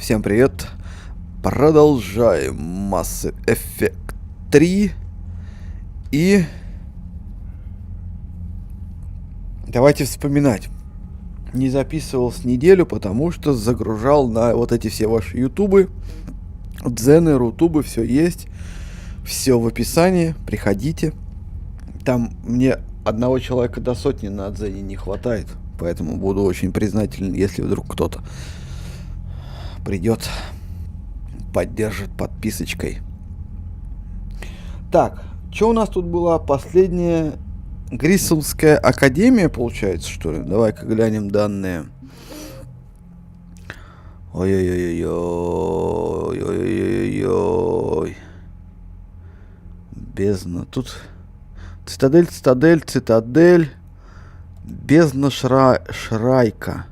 Всем привет! Продолжаем Mass Effect 3. И давайте вспоминать. Не записывал с неделю, потому что загружал на вот эти все ваши ютубы, дзены, рутубы, все есть. Все в описании, приходите. Там мне одного человека до сотни на дзене не хватает, поэтому буду очень признателен, если вдруг кто-то придет, поддержит подписочкой. Так, что у нас тут была последняя? Гриссомская академия, получается, что ли? Давай-ка глянем данные. Ой-ой-ой-ой-ой-ой-ой. Бездна. Тут цитадель. Бездна Шрайка.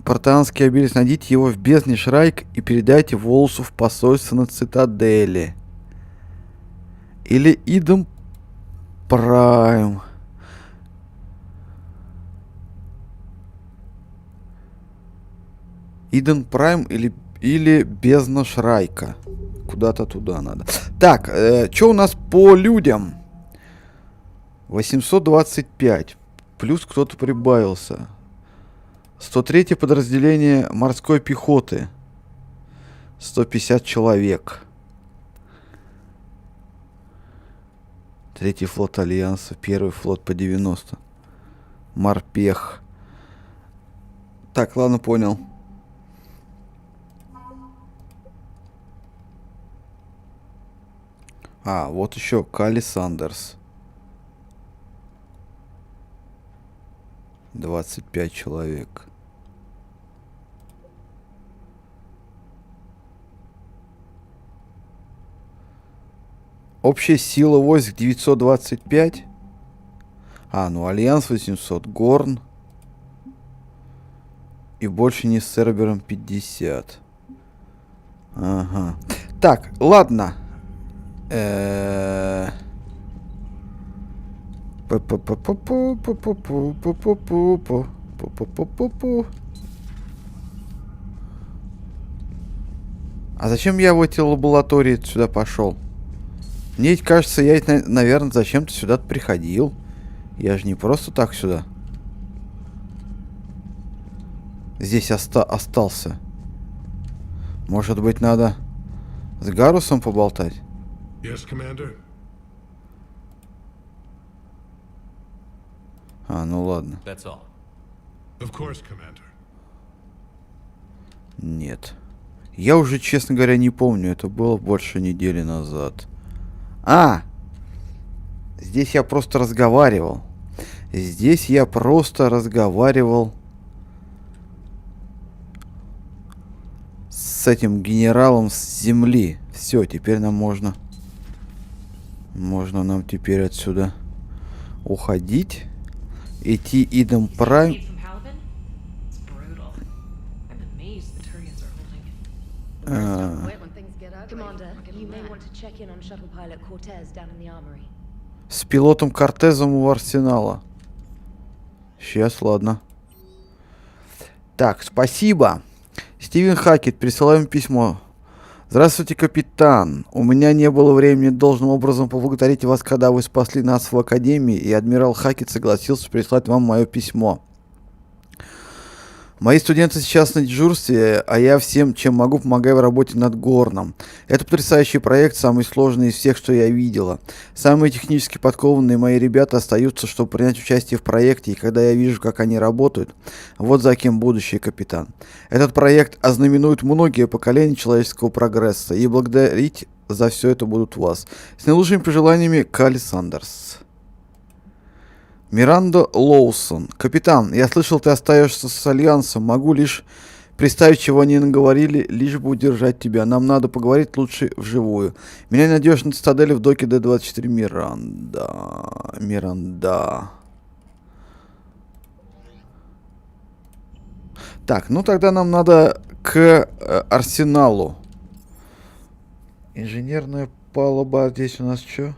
Портанский обелиск. Найдите его в бездне Шрайк и передайте Волсу в посольство на цитадели. Или Идем Прайм. Иден Прайм или бездна Шрайка. Куда-то туда надо. Так, что у нас по людям? 825. Плюс кто-то прибавился. 103 подразделение морской пехоты. 150 человек. Третий флот Альянса. Первый флот по 90. Морпех. Так, ладно, понял. А, вот еще Калли Сандерс. 25 человек. Общая сила войск 925. А, ну Альянс 800. Горн. И больше не с Цербером 50. Ага. Так, ладно. А зачем я в эти лаборатории сюда пошел? Мне ведь кажется, я, наверное, зачем-то сюда приходил. Я же не просто так сюда. Здесь остался. Может быть, надо с Гарусом поболтать? Yes, Commander. А, ну ладно. That's all. Of course, Commander. Нет. Я уже, честно говоря, не помню. Это было больше недели назад. А! Здесь я просто разговаривал. С этим генералом с Земли. Все, теперь нам можно нам теперь отсюда уходить. Идти Идем Прайм. С пилотом Кортезом у Арсенала. Сейчас, ладно. Так, спасибо. Стивен Хаккет, присылаем письмо. Здравствуйте, капитан. У меня не было времени должным образом поблагодарить вас, когда вы спасли нас в Академии, и адмирал Хаккет согласился прислать вам мое письмо. Мои студенты сейчас на дежурстве, а я всем, чем могу, помогаю в работе над Горном. Это потрясающий проект, самый сложный из всех, что я видела. Самые технически подкованные мои ребята остаются, чтобы принять участие в проекте, и когда я вижу, как они работают, вот за кем будущее, капитан. Этот проект ознаменует многие поколения человеческого прогресса, и благодарить за все это будут вас. С наилучшими пожеланиями, Калли Сандерс. Миранда Лоусон. Капитан, я слышал, ты остаешься с Альянсом. Могу лишь представить, чего они наговорили, лишь бы удержать тебя. Нам надо поговорить лучше вживую. Меня найдешь на цитадели в доке Д-24. Миранда. Так, ну тогда нам надо к Арсеналу. Инженерная палуба. Здесь у нас что?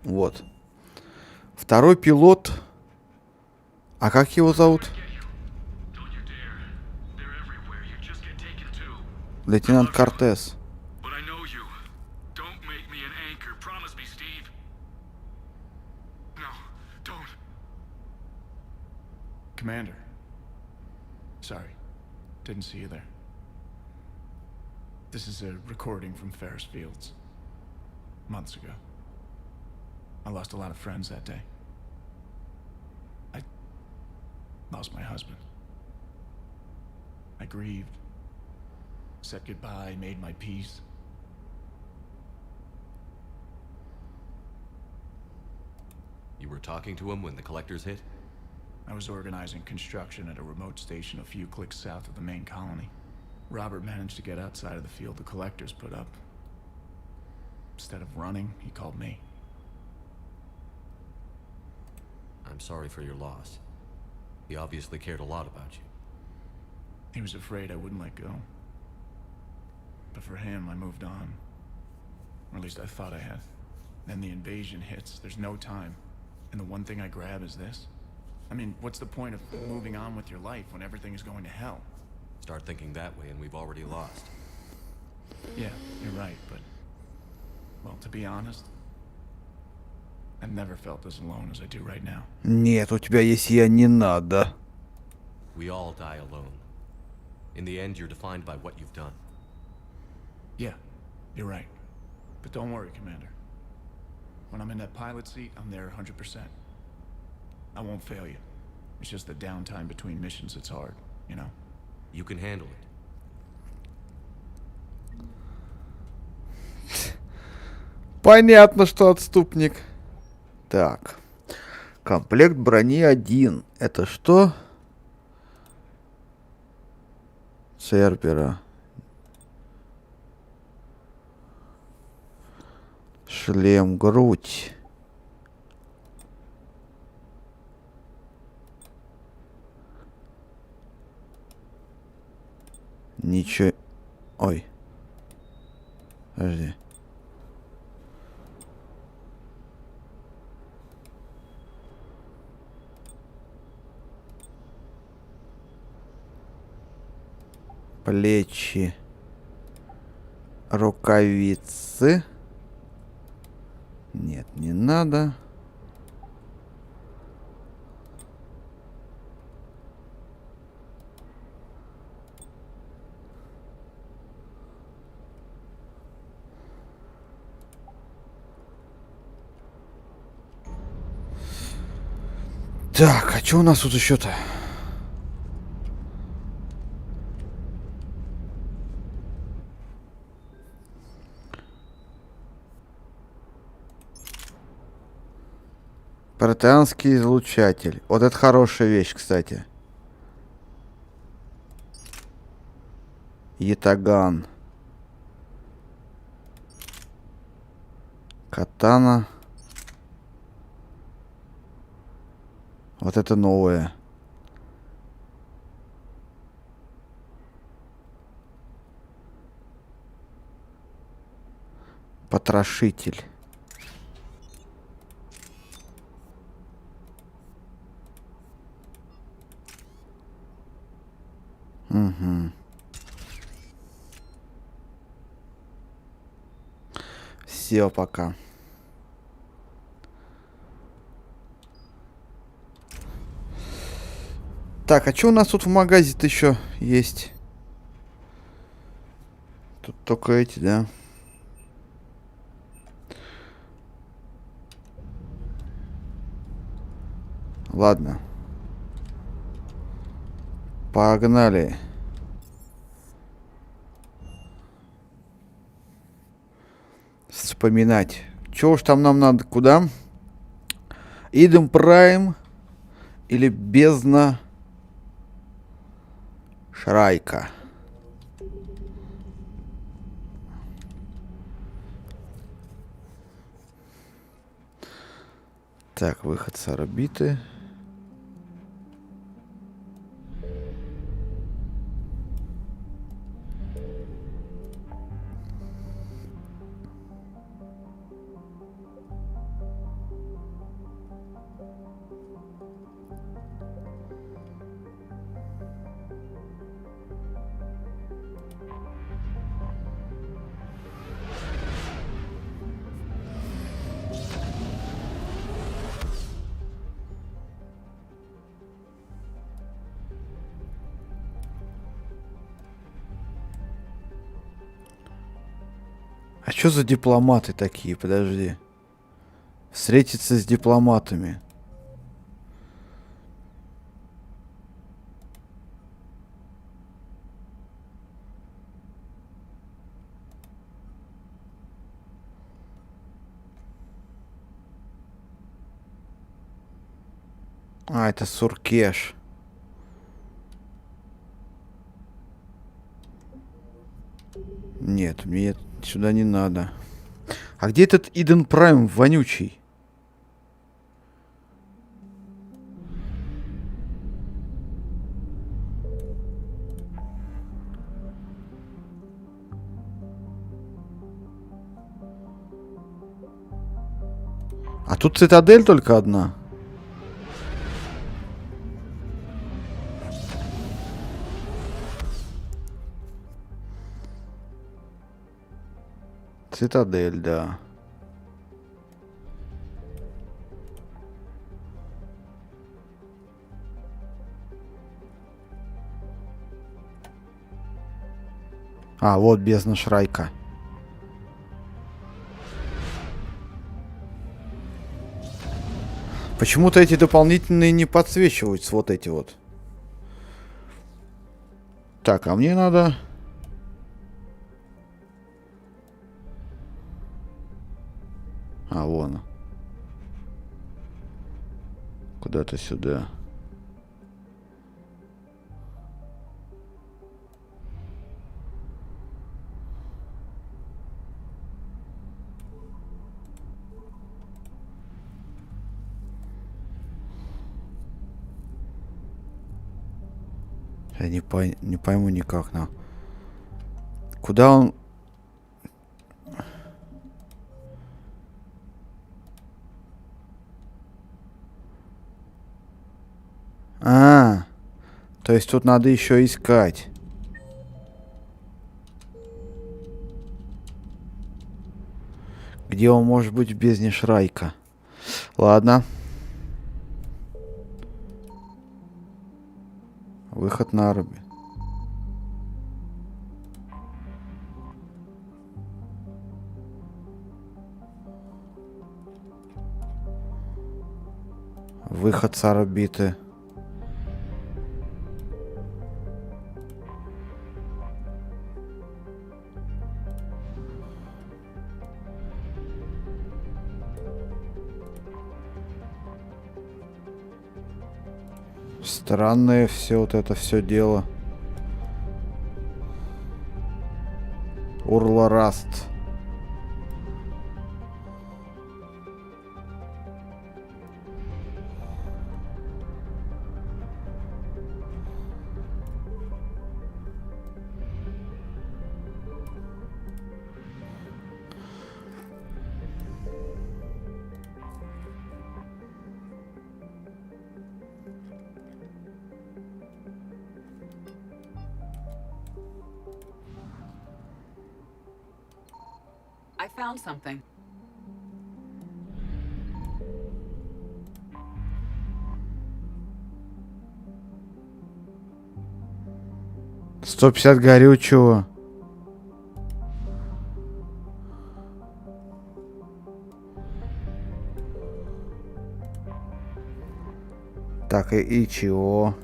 Вот. Второй пилот. А как его зовут? Лейтенант Кортес. But I know you. Don't make me an anchor. Promise me, Steve. No, don't. Commander. Sorry. Didn't see you there. This is a recording from Ferris Fields. Months ago. I lost a lot of friends that day. I lost my husband. I grieved. Said goodbye, made my peace. You were talking to him when the collectors hit? I was organizing construction at a remote station a few clicks south of the main colony. Robert managed to get outside of the field the collectors put up. Instead of running, he called me. I'm sorry for your loss. He obviously cared a lot about you. He was afraid I wouldn't let go. But for him, I moved on. Or at least I thought I had. Then the invasion hits, there's no time. And the one thing I grab is this. I mean, what's the point of moving on with your life when everything is going to hell? Start thinking that way and we've already lost. Yeah, you're right, but... Well, to be honest, I've never felt as alone as I do right now. Нет, у тебя есть я, не надо. We all die alone. In the end, you're defined by what you've done. Yeah, you're right. But don't worry, Commander. When I'm in that pilot seat, I'm there 100%. I won't fail you. It's just the downtime between missions that's hard, you know? You can handle it. Понятно, что отступник. Так. Комплект брони 1. Это что? Цербера. Шлем, грудь. Ничего. Ой. Подожди. Плечи. Рукавицы. Нет, не надо. Так, а что у нас тут еще-то? Протеанский излучатель. Вот это хорошая вещь, кстати. Ятаган. Катана. Вот это новое. Потрошитель. Угу. Все, пока. Так, а что у нас тут в магазе-то еще есть? Тут только эти, да? Ладно. Погнали. Вспоминать. Чего уж там нам надо? Куда? Идем Прайм или бездна Шрайка. Так, выход с орбиты. А что за дипломаты такие? Подожди. Встретиться с дипломатами. А, это Суркеш. Нет, мне сюда не надо. А где этот Иден Прайм вонючий? А тут цитадель только одна. Цитадель, да. А, вот бездна Шрайка. Почему-то эти дополнительные не подсвечиваются, вот эти вот. Так, а мне надо... А, вон. Куда-то сюда. Я не пойму никак, но... Куда он... А, то есть тут надо еще искать. Где он может быть в бездне Шрайка? Ладно. Выход на орбит. Выход с орбиты. Странное все вот это все дело. Урлараст. I found something. $150 горючего. Так, и чего?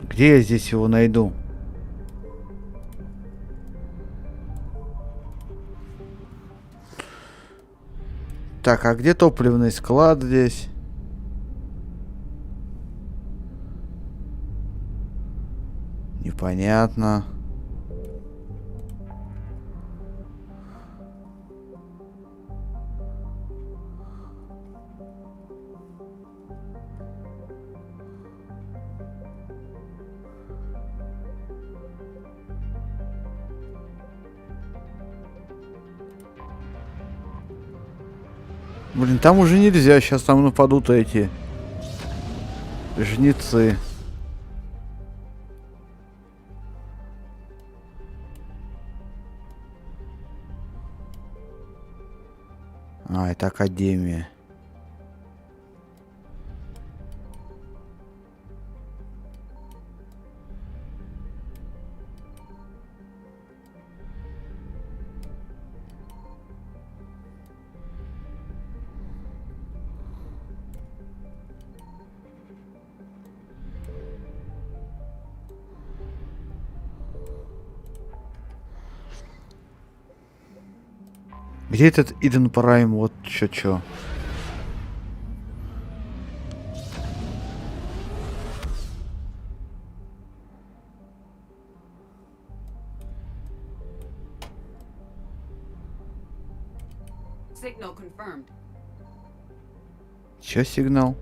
Где я здесь его найду? Так, а где топливный склад здесь? Непонятно. Блин, там уже нельзя, сейчас там нападут эти жнецы. А, это академия. Где этот Иден Прайм? Вот чё. Signal confirmed. Чё сигнал?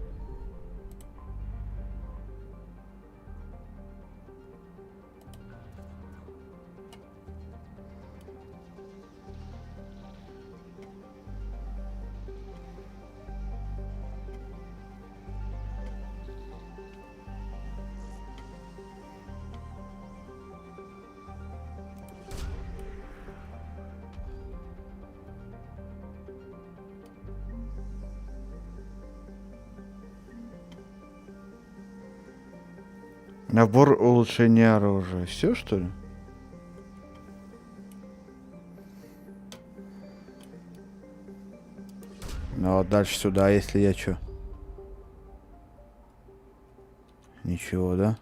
Набор улучшения оружия. Все, что ли? Ну а дальше сюда, если я чё? Ничего, да?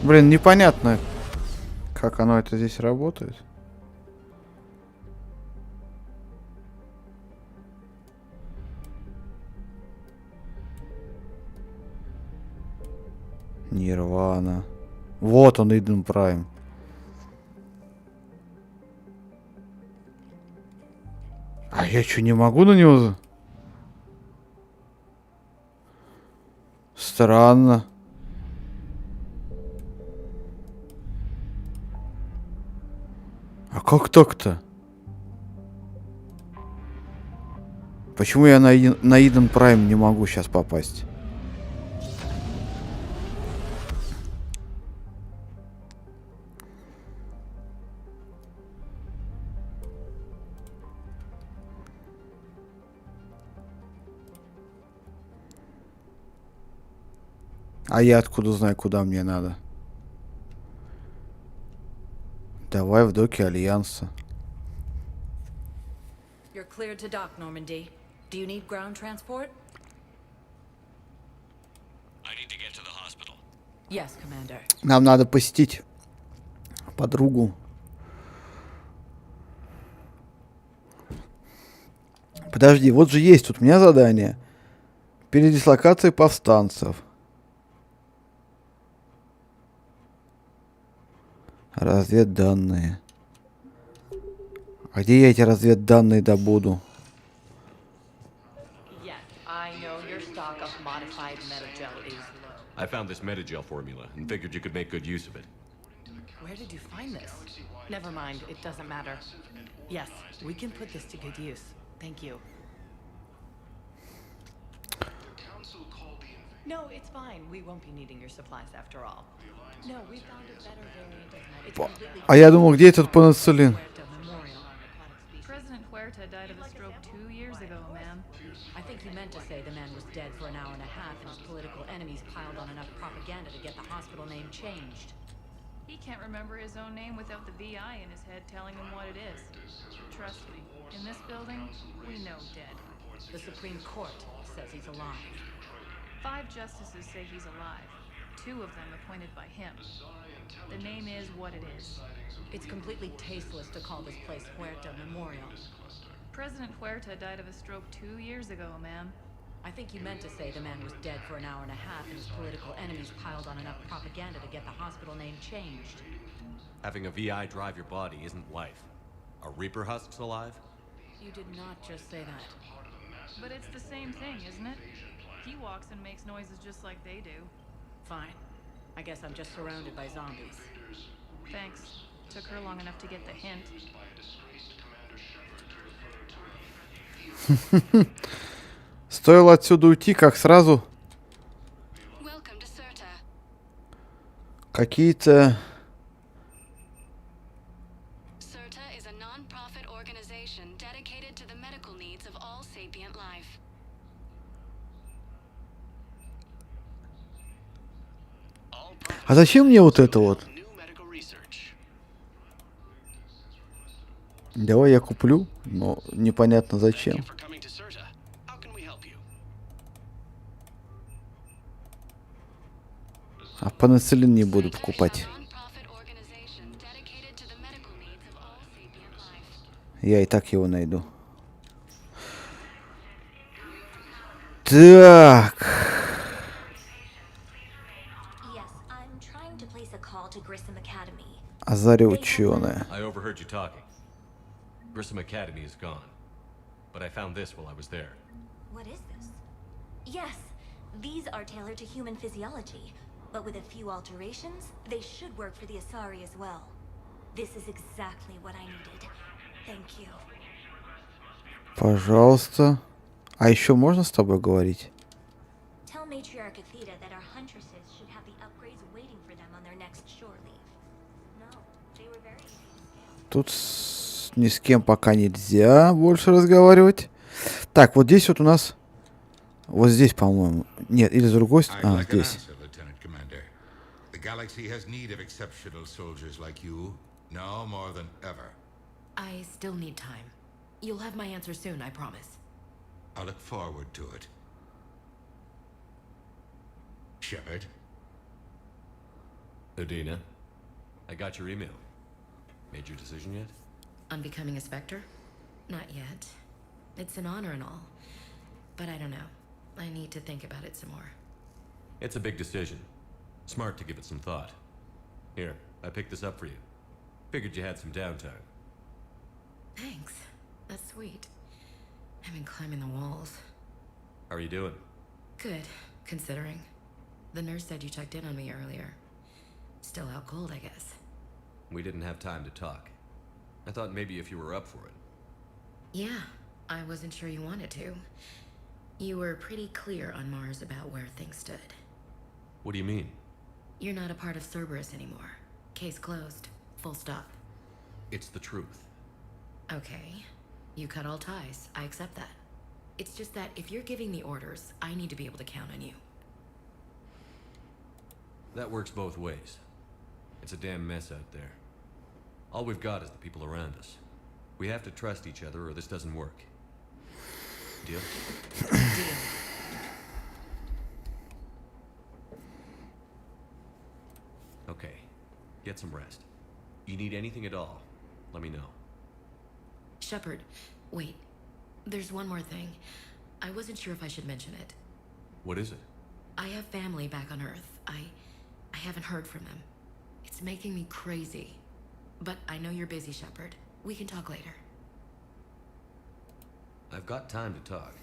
Блин, непонятно, как оно это здесь работает. Нирвана. Вот он, Иден Прайм. А я что, не могу на него? Странно. А как так-то? Почему я на Иден Прайм не могу сейчас попасть? А я откуда знаю, куда мне надо? Давай в доке Альянса. You're cleared to dock, Normandy. Do you need ground transport? I need to get to the hospital. Yes, Commander. Нам надо посетить подругу. Подожди, вот же есть тут у меня задание. Передислокация повстанцев. Разведданные. А где я эти разведданные добуду? Yes, I know your stock of modified metagel is low. I found this metagel formula and figured you could make good use of it. Where did you find this? Never mind, it doesn't matter. Yes, we can put this to good use. Thank you. No, it's fine. We won't be needing your supplies after all. No, we found a better variant of metagel. It's completely А я думал, где этот панацелин? Huerta Memorial on aquatic species. President Huerta died of a stroke 2 years ago, ma'am. I think you meant to say the man was dead for an hour and a half and his political enemies piled on enough propaganda to get the hospital name changed. He can't remember his own name without the VI in his head telling him what it is. Trust me, in this building, we know dead. The Supreme Court says he's alive. 5 justices say he's alive. 2 of them appointed by him. The name is what it is. It's completely tasteless to call this place Huerta Memorial. President Huerta died of a stroke 2 years ago, ma'am. I think you meant to say the man was dead for an hour and a half and his political enemies piled on enough propaganda to get the hospital name changed. Having a VI drive your body isn't life. Are Reaper husks alive? You did not just say that. But it's the same thing, isn't it? He walks and makes noises just like they do. Fine. I guess I'm just surrounded by zombies. Thanks. Took her long enough to get the hint. Стоило отсюда уйти, как сразу какие-то... А зачем мне вот это вот? Давай я куплю, но непонятно зачем. А ПАНАЦЕЛИН не буду покупать. Я и так его найду. Так. Азария ученая. I overheard you talking. Grissom Academy is gone. But I found this while I was there. What is this? Yes, these are tailored to human physiology, but with a few alterations, they should work for the Asari as well. This is exactly what I needed. Thank you. Пожалуйста. А еще можно с тобой говорить? Tell Matriarch Athena that our huntresses should have the upgrades waiting for them on their next shore leave. No, they were very Тут ни с кем пока нельзя больше разговаривать. Так, вот здесь вот у нас... Вот здесь, по-моему. Нет, или с другой стороны. А, здесь. I still need time. You'll have my answer soon, I promise. I look forward to it. Shepard? Udina, I got your email. Made your decision yet? On becoming a Spectre? Not yet. It's an honor and all. But I don't know. I need to think about it some more. It's a big decision. Smart to give it some thought. Here, I picked this up for you. Figured you had some downtime. Thanks. That's sweet. I've been climbing the walls. How are you doing? Good, considering. The nurse said you checked in on me earlier. Still out cold, I guess. We didn't have time to talk. I thought maybe if you were up for it. Yeah, I wasn't sure you wanted to. You were pretty clear on Mars about where things stood. What do you mean? You're not a part of Cerberus anymore. Case closed. Full stop. It's the truth. Okay. You cut all ties. I accept that. It's just that if you're giving the orders, I need to be able to count on you. That works both ways. It's a damn mess out there. All we've got is the people around us. We have to trust each other or this doesn't work. Deal? Deal. Okay. Get some rest. You need anything at all, let me know. Shepard, wait. There's one more thing. I wasn't sure if I should mention it. What is it? I have family back on Earth. I haven't heard from them. It's making me crazy. But I know you're busy, Shepard. We can talk later. I've got time to talk.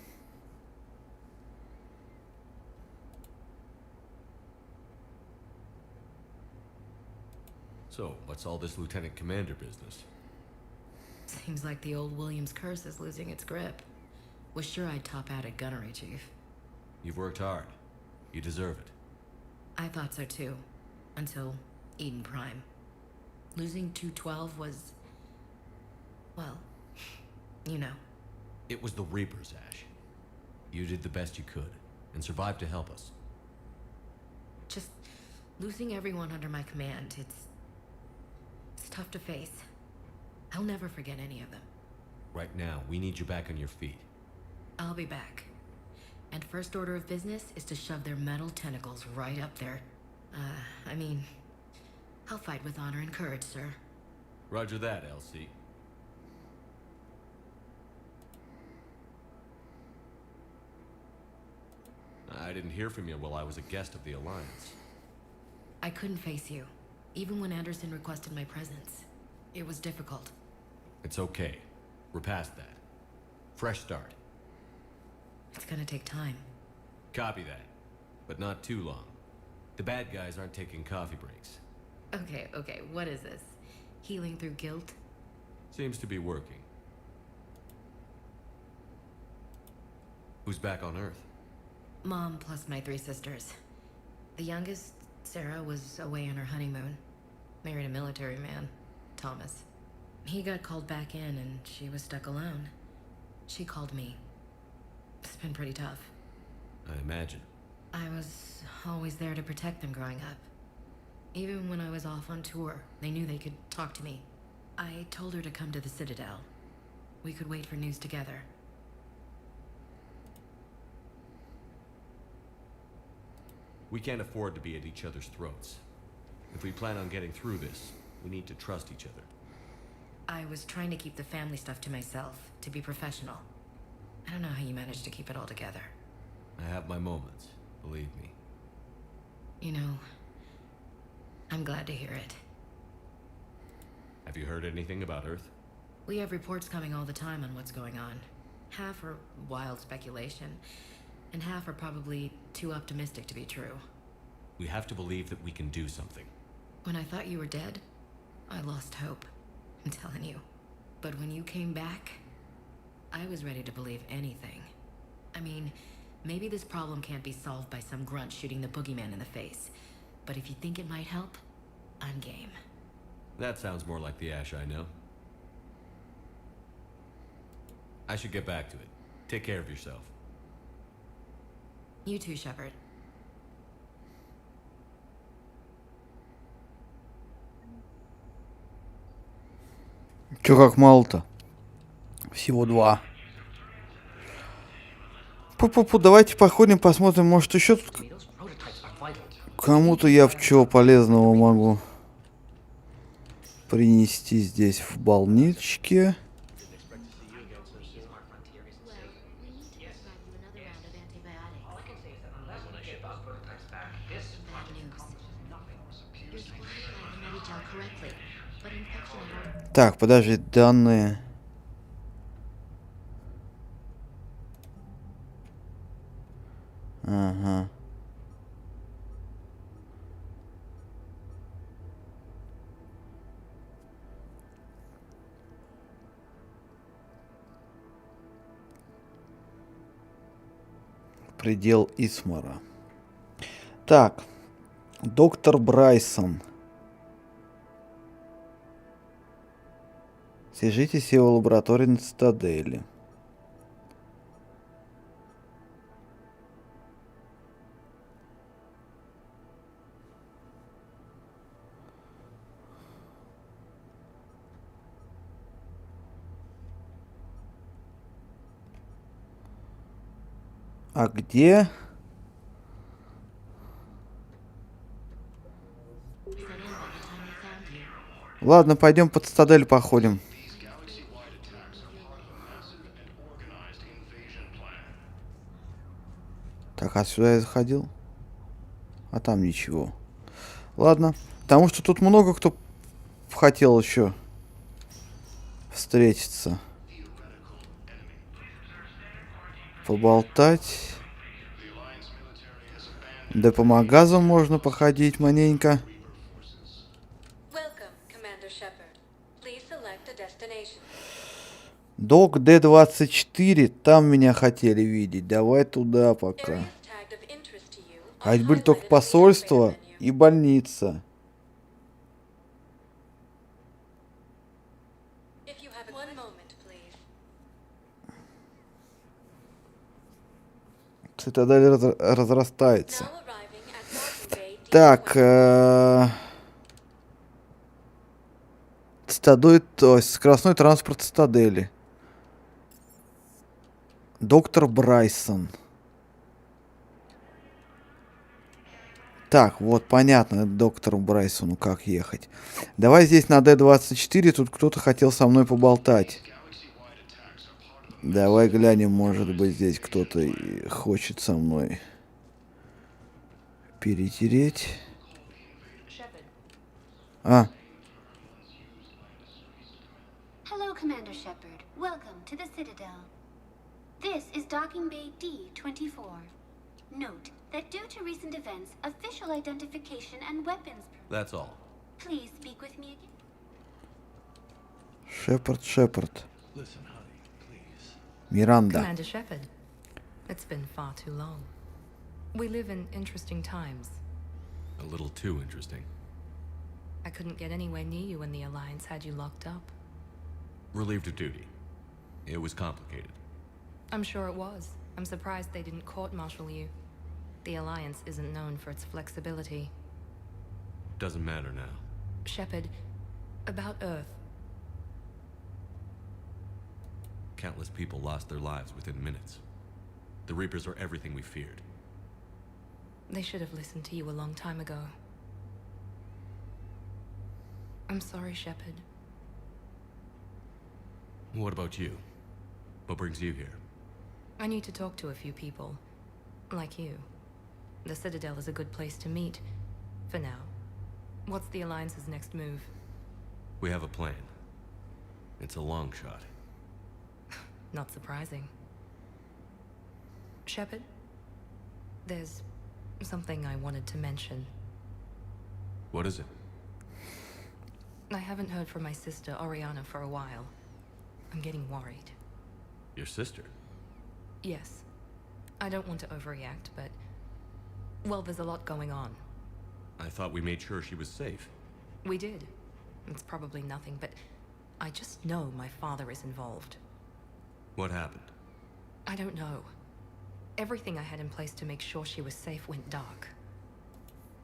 So, what's all this Lieutenant Commander business? Seems like the old Williams curse is losing its grip. Was sure I'd top out at gunnery, Chief. You've worked hard. You deserve it. I thought so too. Until Eden Prime. Losing 212 was... well, you know. It was the Reapers, Ash. You did the best you could, and survived to help us. Just losing everyone under my command, it's tough to face. I'll never forget any of them. Right now, we need you back on your feet. I'll be back. And first order of business is to shove their metal tentacles right up there. I mean, I'll fight with honor and courage, sir. Roger that, LC. I didn't hear from you while I was a guest of the Alliance. I couldn't face you, even when Anderson requested my presence. It was difficult. It's okay. We're past that. Fresh start. It's gonna take time. Copy that. But not too long. The bad guys aren't taking coffee breaks. Okay, what is this? Healing through guilt? Seems to be working. Who's back on Earth? Mom plus my 3 sisters. The youngest, Sarah, was away on her honeymoon. Married a military man, Thomas. He got called back in and she was stuck alone. She called me. It's been pretty tough. I imagine. I was always there to protect them growing up. Even when I was off on tour, they knew they could talk to me. I told her to come to the Citadel. We could wait for news together. We can't afford to be at each other's throats. If we plan on getting through this, we need to trust each other. I was trying to keep the family stuff to myself, to be professional. I don't know how you managed to keep it all together. I have my moments, believe me. You know, I'm glad to hear it. Have you heard anything about Earth? We have reports coming all the time on what's going on. Half are wild speculation, and half are probably too optimistic to be true. We have to believe that we can do something. When I thought you were dead, I lost hope. I'm telling you. But when you came back, I was ready to believe anything. I mean, maybe this problem can't be solved by some grunt shooting the boogeyman in the face. But if you think it might help, I'm game. That sounds more like the Ash I know. I should get back to it. Take care of yourself. You too, Shepard. Чё, как мало-то? Всего 2. Пу-пу-пу, давайте походим, посмотрим, может еще тут кому-то я в чё полезного могу принести здесь в больничке. Так, подожди, данные. Ага. Предел Исмара. Так, доктор Брайсон. Свяжитесь с его лабораторией на Цитадели. А где? Ладно, пойдем под Цитадель походим. Так, а сюда я заходил? А там ничего. Ладно. Потому что тут много кто хотел еще встретиться. Поболтать. Да по магазам можно походить маленько. Док Д-24, там меня хотели видеть. Давай туда пока. А ведь были только посольство и больница. Цитадель разрастается. Так, цитадель, то есть скоростной транспорт Цитадели. Доктор Брайсон. Так, вот понятно, доктору Брайсону как ехать. Давай здесь на D24, тут кто-то хотел со мной поболтать. Давай глянем, может быть здесь кто-то хочет со мной перетереть. А. Hello, Commander Shepard. Welcome to the Citadel. This is docking bay D24. Note that due to recent events, official identification and weapons... That's all. Please speak with me again. Шепард. Миранда. Commander Shepard, it's been far too long. We live in interesting times. A little too interesting. I couldn't get anywhere near you when the Alliance had you locked up. Relieved of duty. It was complicated. I'm sure it was. I'm surprised they didn't court-martial you. The Alliance isn't known for its flexibility. Doesn't matter now. Shepard, about Earth. Countless people lost their lives within minutes. The Reapers are everything we feared. They should have listened to you a long time ago. I'm sorry, Shepard. What about you? What brings you here? I need to talk to a few people. Like you. The Citadel is a good place to meet. For now. What's the Alliance's next move? We have a plan. It's a long shot. Not surprising. Shepard, there's something I wanted to mention. What is it? I haven't heard from my sister, Oriana, for a while. I'm getting worried. Your sister? Yes. I don't want to overreact, but... well, there's a lot going on. I thought we made sure she was safe. We did. It's probably nothing, but... I just know my father is involved. What happened? I don't know. Everything I had in place to make sure she was safe went dark.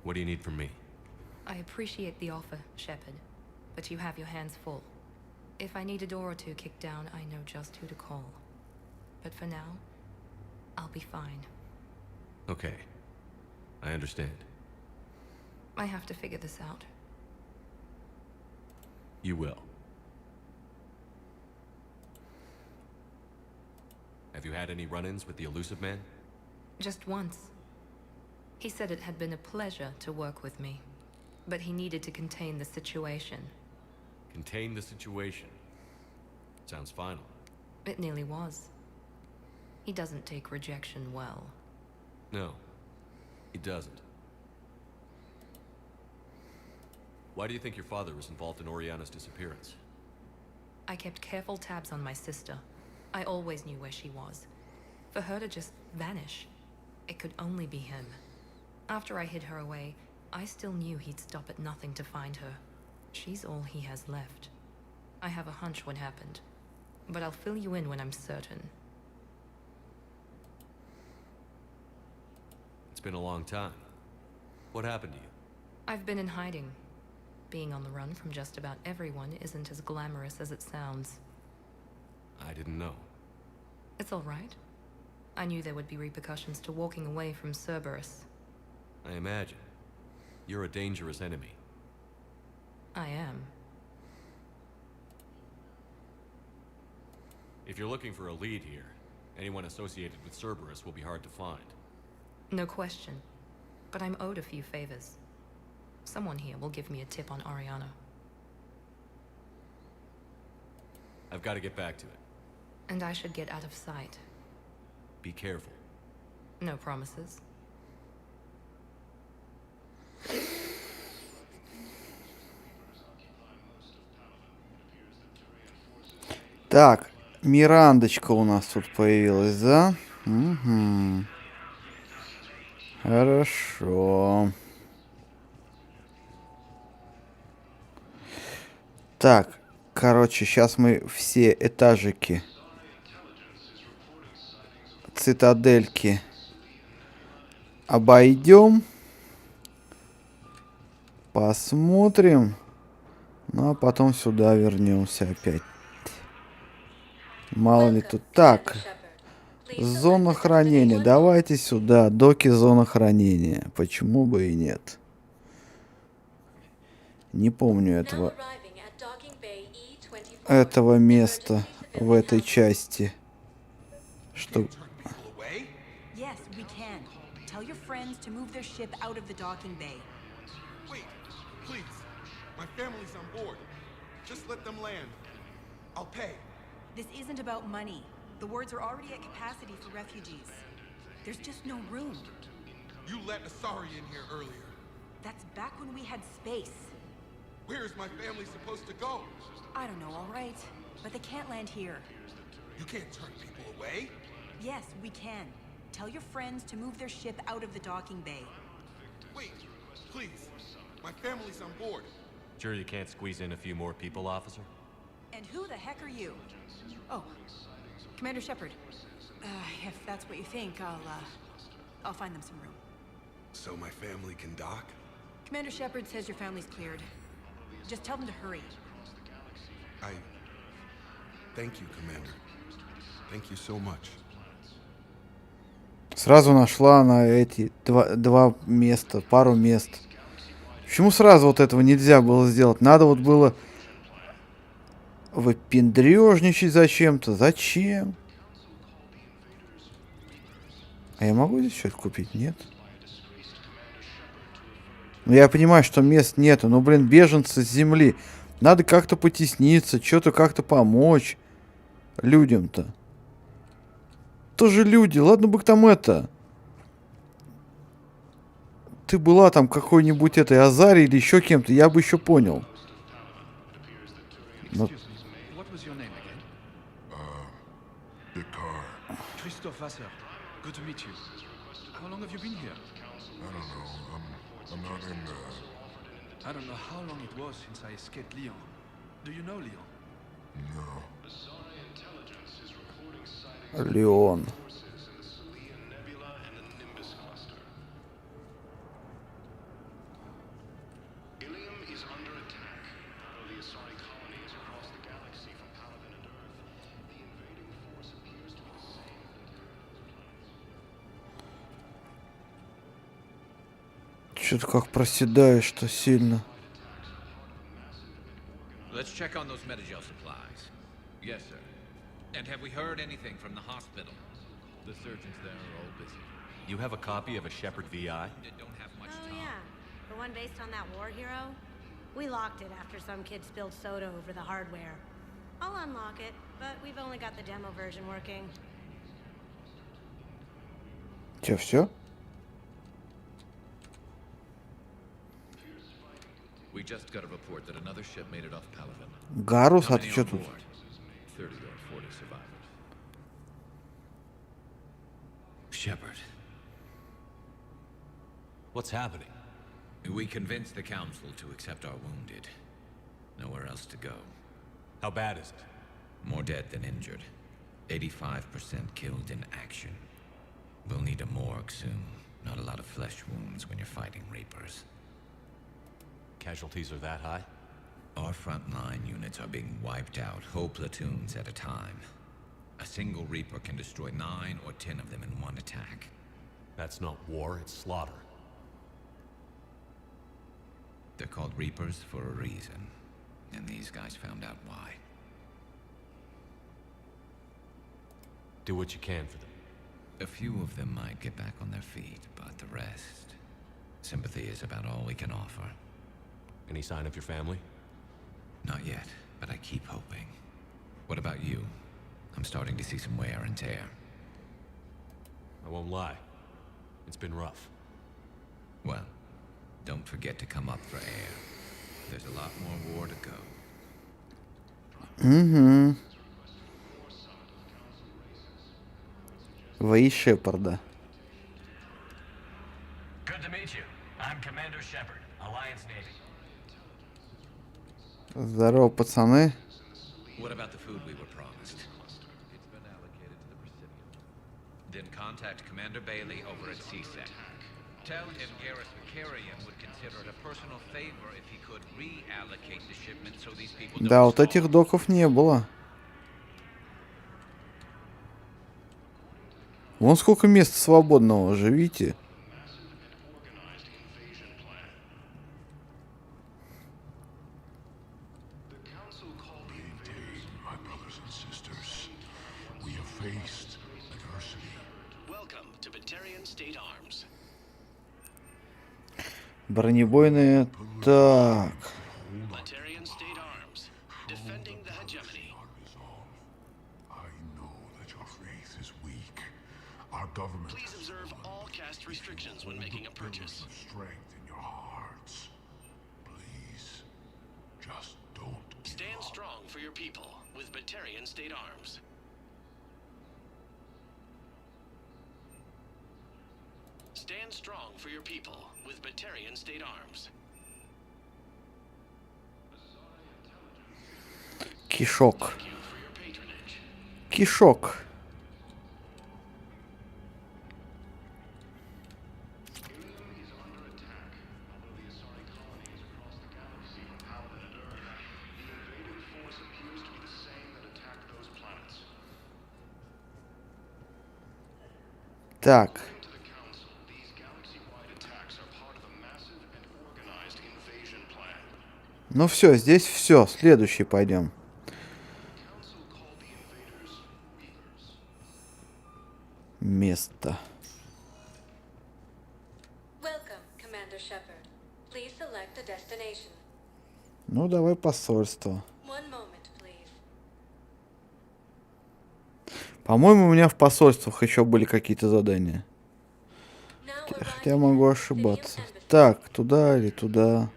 What do you need from me? I appreciate the offer, Shepard, but you have your hands full. If I need a door or two kicked down, I know just who to call. But for now, I'll be fine. Okay. I understand. I have to figure this out. You will. Have you had any run-ins with the elusive man? Just once. He said it had been a pleasure to work with me, but he needed to contain the situation. Contain the situation. Sounds final. It nearly was. He doesn't take rejection well. No, he doesn't. Why do you think your father was involved in Oriana's disappearance? I kept careful tabs on my sister. I always knew where she was. For her to just vanish, it could only be him. After I hid her away, I still knew he'd stop at nothing to find her. She's all he has left. I have a hunch what happened, but I'll fill you in when I'm certain. It's been a long time. What happened to you? I've been in hiding. Being on the run from just about everyone isn't as glamorous as it sounds. I didn't know. It's all right. I knew there would be repercussions to walking away from Cerberus. I imagine. You're a dangerous enemy. I am. If you're looking for a lead here, anyone associated with Cerberus will be hard to find. No question. But I'm owed a few favors. Someone here will give me a tip on Oriana. I've got to get back to it. And I should get out of sight. Be careful. No promises. Так, Мирандочка у нас тут появилась, да? Угу. Хорошо. Так, короче, сейчас мы все этажики цитадельки обойдем. Посмотрим. Ну, а потом сюда вернемся опять. Мало ли тут. Так. Зона хранения. Давайте сюда. Доки зона хранения. Почему бы и нет? Не помню этого места в этой части. Что... Yes, we can. Tell your friends to move their ship out of the docking bay. Wait, please. My family's on board. Just let them land. I'll pay. This isn't about money. The wards are already at capacity for refugees. There's just no room. You let Asari in here earlier. That's back when we had space. Where is my family supposed to go? I don't know, all right. But they can't land here. You can't turn people away. Yes, we can. Tell your friends to move their ship out of the docking bay. Wait, please. My family's on board. Sure you can't squeeze in a few more people, officer? And who the heck are you? Oh, Commander Shepard. If that's what you think, I'll find them some room. So my family can dock? Commander Shepard says your family's cleared. Just tell them to hurry. Thank you, Commander. Thank you so much. Сразу нашла она эти два места, пару мест. Почему сразу вот этого нельзя было сделать? Надо вот было выпендрежничать зачем-то. Зачем? А я могу здесь что-то купить? Нет? Ну, я понимаю, что мест нету. Но, блин, беженцы с земли. Надо как-то потесниться, что-то как-то помочь людям-то. Тоже люди. Ладно бы там это... Ты была там какой-нибудь этой Азари или еще кем-то, я бы еще понял. Но... Good to meet you. How long have you been here? I don't know. I'm not in the... I don't know how long it was since I escaped Leon. Do you know Leon? No. Леон. Что-то как проседаешь-то сильно. Let's check on those Medigel supplies. Yes, sir. And have we heard anything from the hospital? The surgeons there are all busy. You have a copy of a Shepard VI? Don't have much Oh, time. yeah. The one based on that war hero? We locked it after some kid spilled soda over the hardware. I'll unlock it, but we've only got the demo version working. Че, все? We just got a report that another ship made it off Paladin. Гарус, а ты что тут? 30 or 40 survivors. Shepard. What's happening? We convinced the council to accept our wounded. Nowhere else to go. How bad is it? More dead than injured. 85% killed in action. We'll need a morgue soon. Not a lot of flesh wounds when you're fighting Reapers. Casualties are that high? Our frontline units are being wiped out, whole platoons at a time. A single Reaper can destroy 9 or 10 of them in one attack. That's not war, it's slaughter. They're called Reapers for a reason, and these guys found out why. Do what you can for them. A few of them might get back on their feet, but the rest... Sympathy is about all we can offer. Any sign of your family? Not yet, but I keep hoping. What about you? I'm starting to see some wear and tear. I won't lie. It's been rough. Well, don't forget to come up for air. There's a lot more war to go. Угу. Вои Шепарда. Good to meet you. I'm Commander Shepard, Alliance Navy. Здорово, пацаны. What about the food we were promised? It's been allocated to the Presidium. Then contact Commander Bailey over at CSEC. Tell him Garrus Vicarian would consider it a personal favor if he could reallocate the shipment so these people don't Да, вот этих доков не было. Вон сколько места свободного, живите. My brothers and sisters, we have faced adversity. Welcome to Batarian State Arms. Бронебойные. Так. Batarian State Arms. Defending the hegemony. I know that your faith is weak. Our government Please observe all caste restrictions when making a purchase. strength in your hearts. Please, just don't Stand strong for your people with Batarian State Arms. Stand strong for your people with Batarian State Arms. Кишок. Кишок. Так. Ну все, здесь все. Следующий пойдем. Место. Welcome, Commander Shepard. Please select a destination. Ну, давай посольство. One moment, please. По-моему, у меня в посольствах еще были какие-то задания. Хотя я могу ошибаться. Так, туда или туда.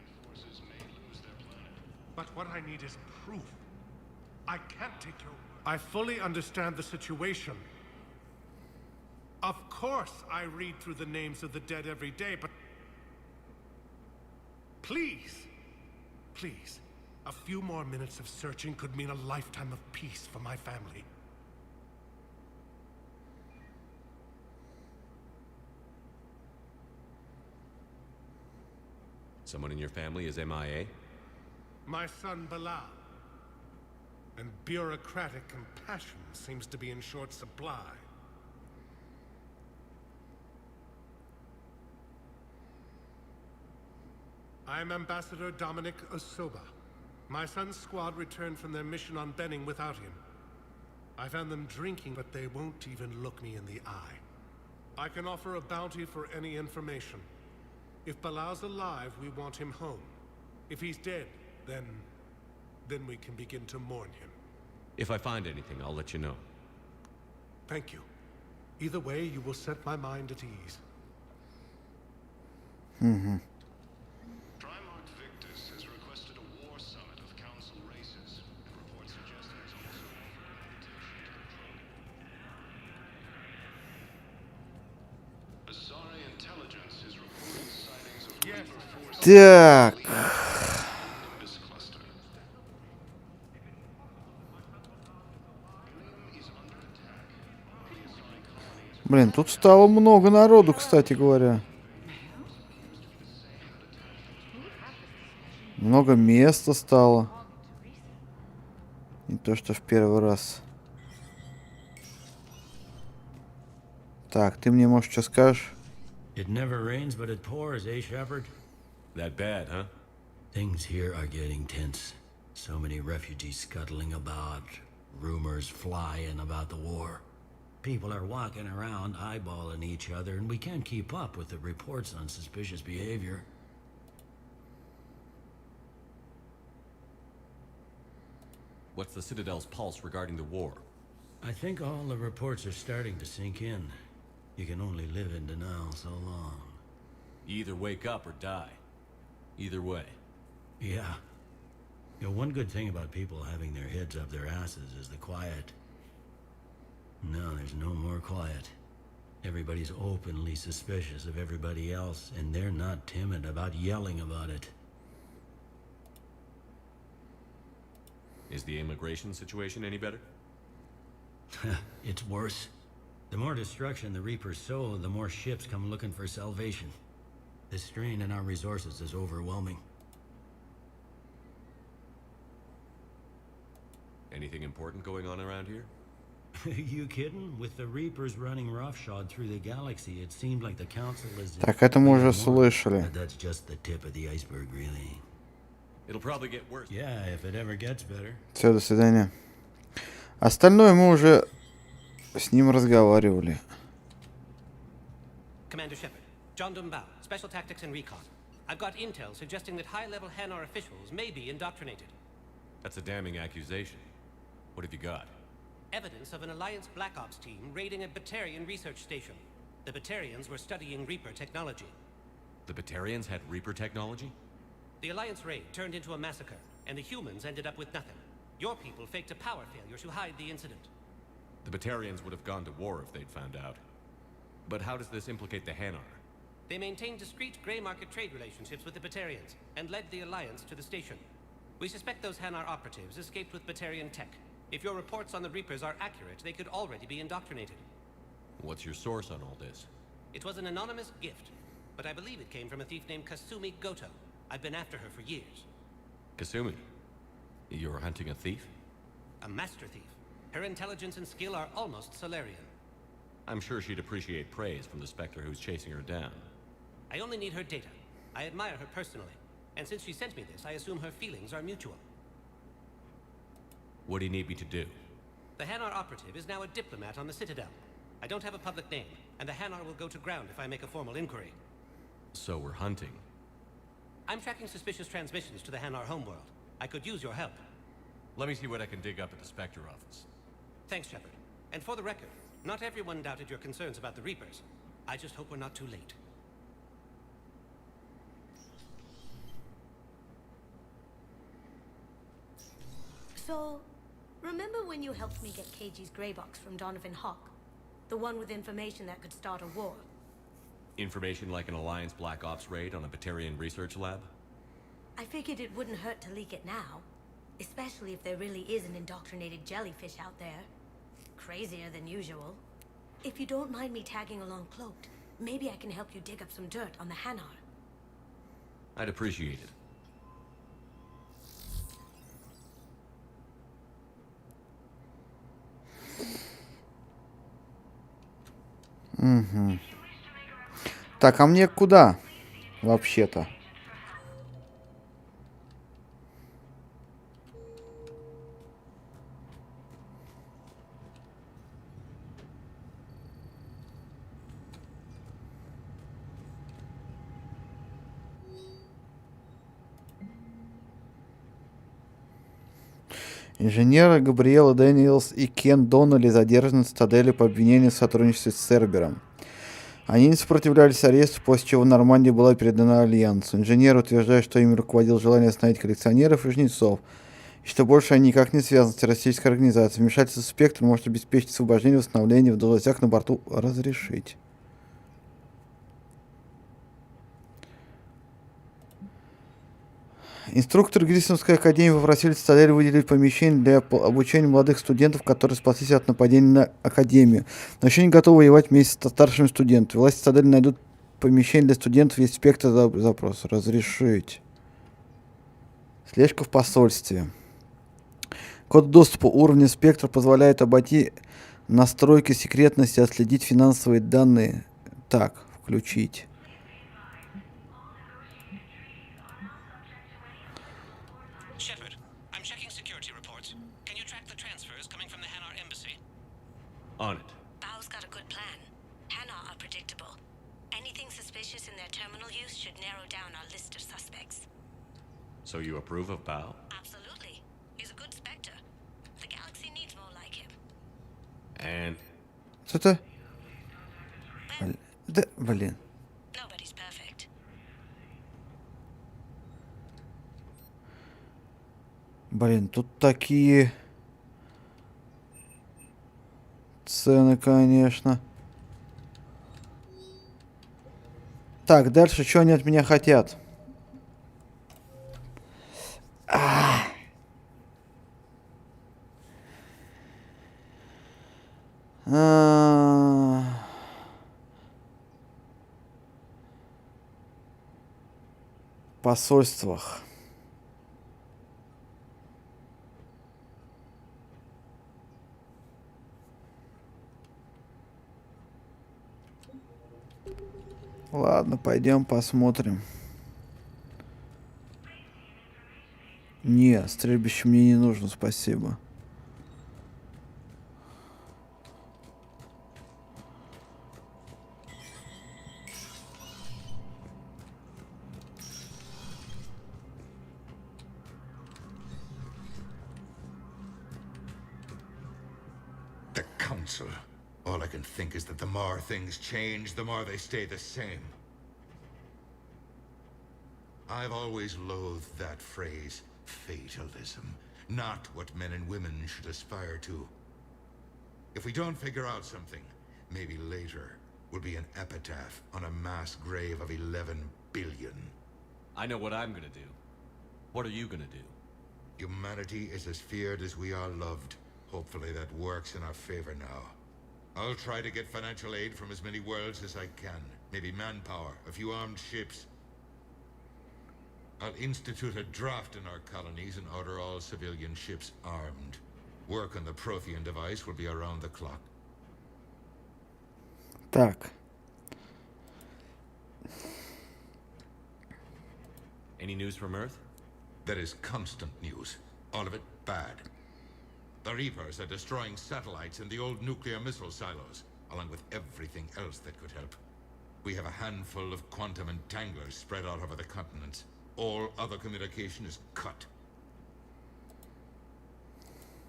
But what I need is proof. I can't take your... I fully understand the situation. Of course I read through the names of the dead every day, but... Please, please, a few more minutes of searching could mean a lifetime of peace for my family. Someone in your family is MIA? My son Bilal. And bureaucratic compassion seems to be in short supply. I'm Ambassador Dominic Osoba. My son's squad returned from their mission on Benning without him. I found them drinking, but they won't even look me in the eye. I can offer a bounty for any information. If Bilal's alive, we want him home. If he's dead, then we can begin to mourn him. If I find anything, I'll let you know. Thank you. Either way, you will set my mind at ease. Угу. Primarch Victus has requested a war summit of council races. Reports suggest there's also Asari intelligence is reporting sightings of Reaper forces. Так. Блин, тут стало много народу, кстати говоря. Много места стало. Не то, что в первый раз. Так, ты мне, может, что скажешь? It never rains, but it pours, eh, Shepard? That bad, huh? Things here are getting tense. So many refugees scuttling about, rumors flying about the war. People are walking around eyeballing each other, and we can't keep up with the reports on suspicious behavior. What's the Citadel's pulse regarding the war? I think all the reports are starting to sink in. You can only live in denial so long. You either wake up or die. Either way. Yeah. You know, one good thing about people having their heads up their asses is the quiet. No, there's no more quiet. Everybody's openly suspicious of everybody else, and they're not timid about yelling about it. Is the immigration situation any better? It's worse. The more destruction the Reapers sow, the more ships come looking for salvation. The strain on our resources is overwhelming. Anything important going on around here? You kidding? With the Reapers running roughshod through the galaxy, it seemed like the Council is... Так, это мы уже слышали. But that's just the tip of the iceberg, really. It'll probably get worse. Yeah, if it ever gets better. Все, до свидания. Остальное мы уже с ним разговаривали. Commander Shepard, John Dumbao, Special Tactics and Recon. I've got intel suggesting that high-level Hanar officials may be indoctrinated. That's a damning accusation. What have you got? Evidence of an Alliance Black Ops team raiding a Batarian research station. The Batarians were studying Reaper technology. The Batarians had Reaper technology? The Alliance raid turned into a massacre, and the humans ended up with nothing. Your people faked a power failure to hide the incident. The Batarians would have gone to war if they'd found out. But how does this implicate the Hanar? They maintained discreet gray market trade relationships with the Batarians, and led the Alliance to the station. We suspect those Hanar operatives escaped with Batarian tech. If your reports on the Reapers are accurate, they could already be indoctrinated. What's your source on all this? It was an anonymous gift, but I believe it came from a thief named Kasumi Goto. I've been after her for years. Kasumi? You're hunting a thief? A master thief. Her intelligence and skill are almost Solarian. I'm sure she'd appreciate praise from the Spectre who's chasing her down. I only need her data. I admire her personally. And since she sent me this, I assume her feelings are mutual. What do you need me to do? The Hanar operative is now a diplomat on the Citadel. I don't have a public name, and the Hanar will go to ground if I make a formal inquiry. So we're hunting. I'm tracking suspicious transmissions to the Hanar homeworld. I could use your help. Let me see what I can dig up at the Spectre office. Thanks, Shepard. And for the record, not everyone doubted your concerns about the Reapers. I just hope we're not too late. So, remember when you helped me get KG's grey box from Donovan Hawk? The one with information that could start a war? Information like an Alliance Black Ops raid on a Batarian research lab? I figured it wouldn't hurt to leak it now. Especially if there really is an indoctrinated jellyfish out there. Crazier than usual. If you don't mind me tagging along cloaked, maybe I can help you dig up some dirt on the Hanar. I'd appreciate it. Угу. Так, а мне куда? Вообще-то. Инженеры Габриэла Дэниелс и Кен Доннелли задержаны в цитадели по обвинению в сотрудничестве с Цербером. Они не сопротивлялись аресту, после чего Нормандия была передана Альянсу. Инженеры утверждают, что ими руководил желание остановить коллекционеров и жнецов, и что больше они никак не связаны с террористической организацией. Вмешательство спектра может обеспечить освобождение и восстановление в должностях на борту разрешить. Инструкторы Гриффиндорской академии попросили цитадель выделить помещение для обучения молодых студентов, которые спаслись от нападения на академию. Но еще не готовы воевать вместе со старшими студентами. Власти цитадели найдут помещение для студентов, есть спектр запроса. Разрешить. Слежка в посольстве. Код доступа уровня спектра позволяет обойти настройки секретности, отследить финансовые данные. Так, включить. On it. Bao's got a good plan. Hanar are predictable. Anything suspicious in their terminal use should narrow down our list of suspects. So you approve of Bao? Absolutely. He's a good spectre. The galaxy needs more like him. And... Что-то... Да, блин. Nobody's perfect. Блин, тут такие... цены, конечно. Так, дальше что они от меня хотят? Посольствах. Ладно, пойдем посмотрим. Не, стрельбище мне не нужно, спасибо. The Council. All I can think is that the more things change, the more they stay the same. I've always loathed that phrase, fatalism. Not what men and women should aspire to. If we don't figure out something, maybe later will be an epitaph on a mass grave of 11 billion. I know what I'm gonna do. What are you gonna do? Humanity is as feared as we are loved. Hopefully that works in our favor now. I'll try to get financial aid from as many worlds as I can. Maybe manpower, a few armed ships. I'll institute a draft in our colonies and order all civilian ships armed. Work on the Prothean device will be around the clock. Так. Any news from Earth? There is constant news. All of it bad. The Reapers are destroying satellites and the old nuclear missile silos, along with everything else that could help. We have a handful of quantum entanglers spread out over the continents. All other communication is cut.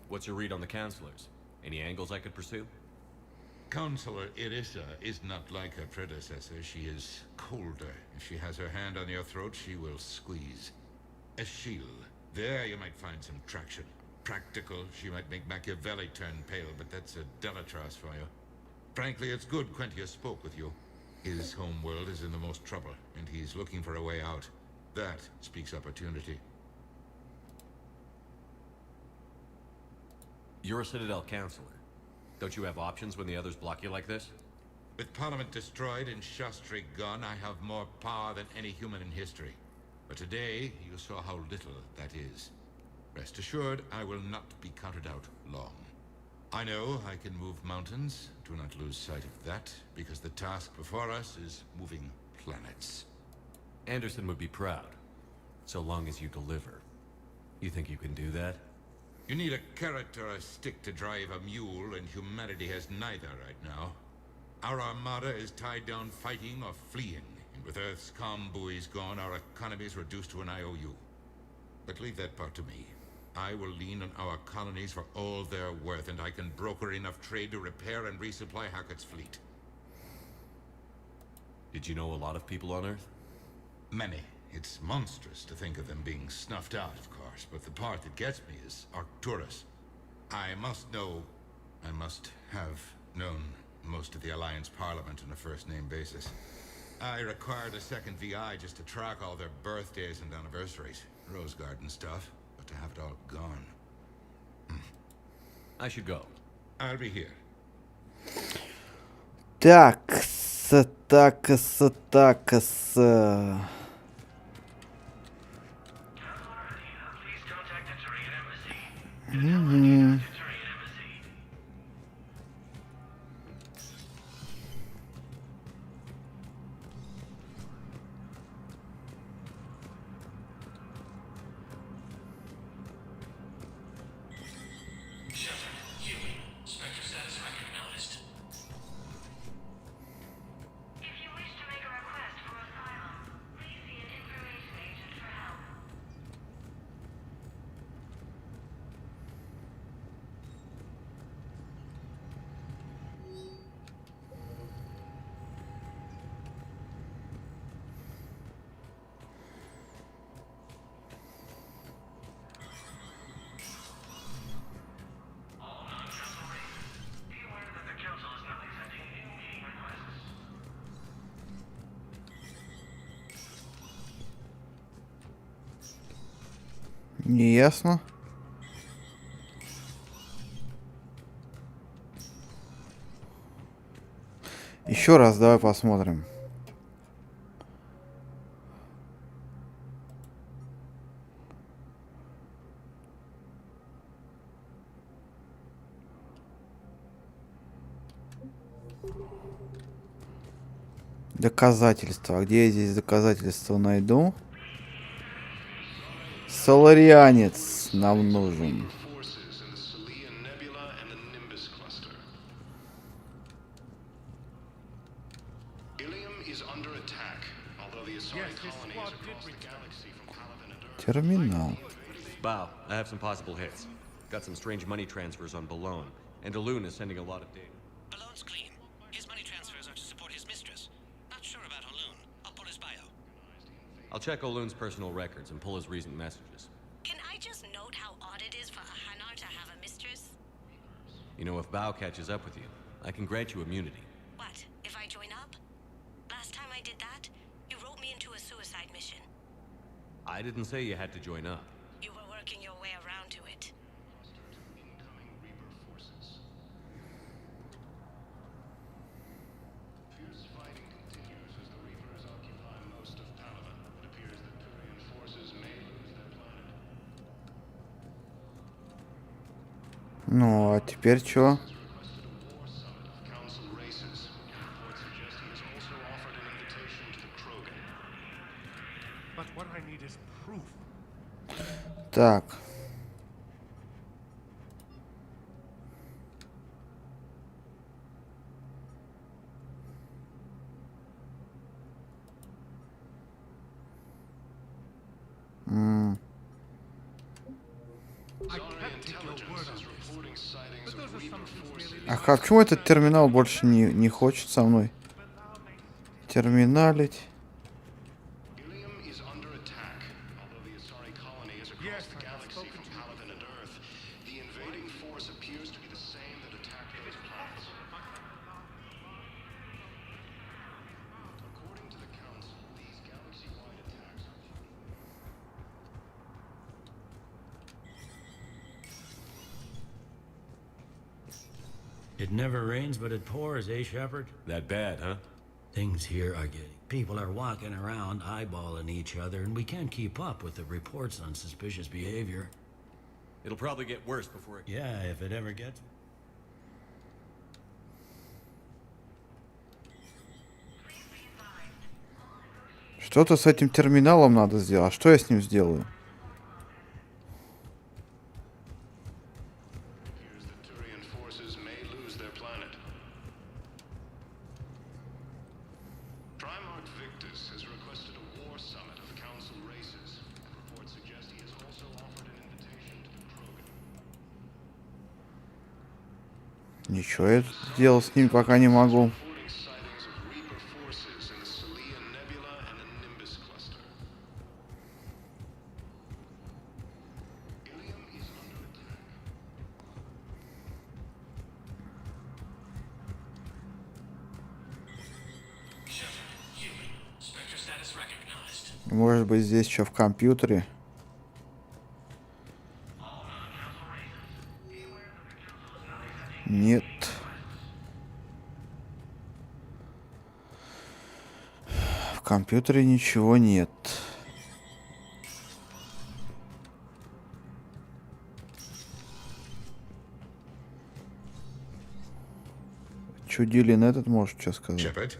What's your read on the counselors? Any angles I could pursue? Counselor Irissa is not like her predecessor. She is colder. If she has her hand on your throat, she will squeeze. Eschil. There you might find some traction. Practical, she might make Machiavelli turn pale, but that's a Delatras for you. Frankly, it's good Quentius spoke with you. His home world is in the most trouble, and he's looking for a way out. That speaks opportunity. You're a Citadel counselor. Don't you have options when the others block you like this? With Parliament destroyed and Shastri gone, I have more power than any human in history. But today, you saw how little that is. Rest assured, I will not be counted out long. I know I can move mountains. Do not lose sight of that, because the task before us is moving planets. Anderson would be proud, so long as you deliver. You think you can do that? You need a carrot or a stick to drive a mule, and humanity has neither right now. Our armada is tied down fighting or fleeing, and with Earth's comm buoys gone, our economy is reduced to an IOU. But leave that part to me. I will lean on our colonies for all they're worth, and I can broker enough trade to repair and resupply Hacket's fleet. Did you know a lot of people on Earth? Many. It's monstrous to think of them being snuffed out, of course, but the part that gets me is Arcturus. I must have known most of the Alliance Parliament on a first-name basis. I required a second VI just to track all their birthdays and anniversaries. Rose Garden stuff, but to have it all gone. I should go. I'll be here. Такс. Угу. Не ясно. Еще раз давай посмотрим. Доказательства. Где я здесь доказательства найду? Соларианец нам нужен. Терминал. Bow, I have some possible hits. Got some strange money transfers on Balone, and Daloon is sending a lot of data. Balone's clean. His money transfers are to support his mistress. Not sure about Haloon. I'll pull his bio. I'll check Oloon's personal records and pull his recent messages. Can I just note how odd it is for a Hanar to have a mistress? You know, if Bow catches up with you, I can grant you immunity. What, if I join up? Last time I did that, you wrote me into a suicide mission. I didn't say you had to join up. You were working your way around to it. Ну, а теперь чё? Так. А почему этот терминал больше не хочет со мной терминалить? It never rains, but it pours, eh, Shepard? That bad, huh? Things here are getting... People are walking around eyeballing each other, and we can't keep up with the reports on suspicious behavior. It'll probably get worse before it... Yeah, if it ever gets... Что-то с этим терминалом надо сделать. А что я с ним сделаю? Ничего я сделать с ним пока не могу. Может быть, здесь что в компьютере? Нет. В компьютере ничего нет. Чудилин этот может что сказать? Shepard?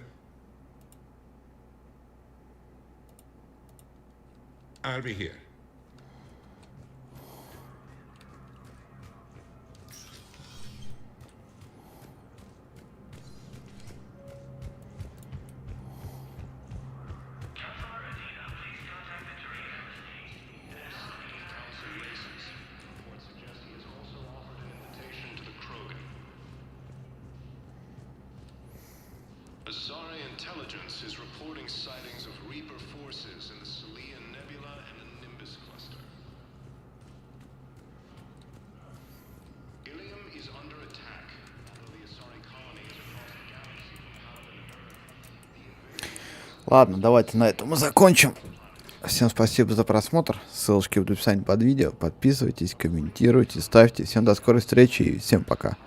I'll be here. Intelligence is reporting sightings of Reaper forces in the Selenian Nebula and the Nimbus cluster. Ilium is under attack, although the Asari colony is across the galaxy from Palaven and Earth. Ладно, давайте на этом мы закончим. Всем спасибо за просмотр. Ссылочки в описании под видео. Подписывайтесь, комментируйте, ставьте. Всем до скорой встречи и всем пока.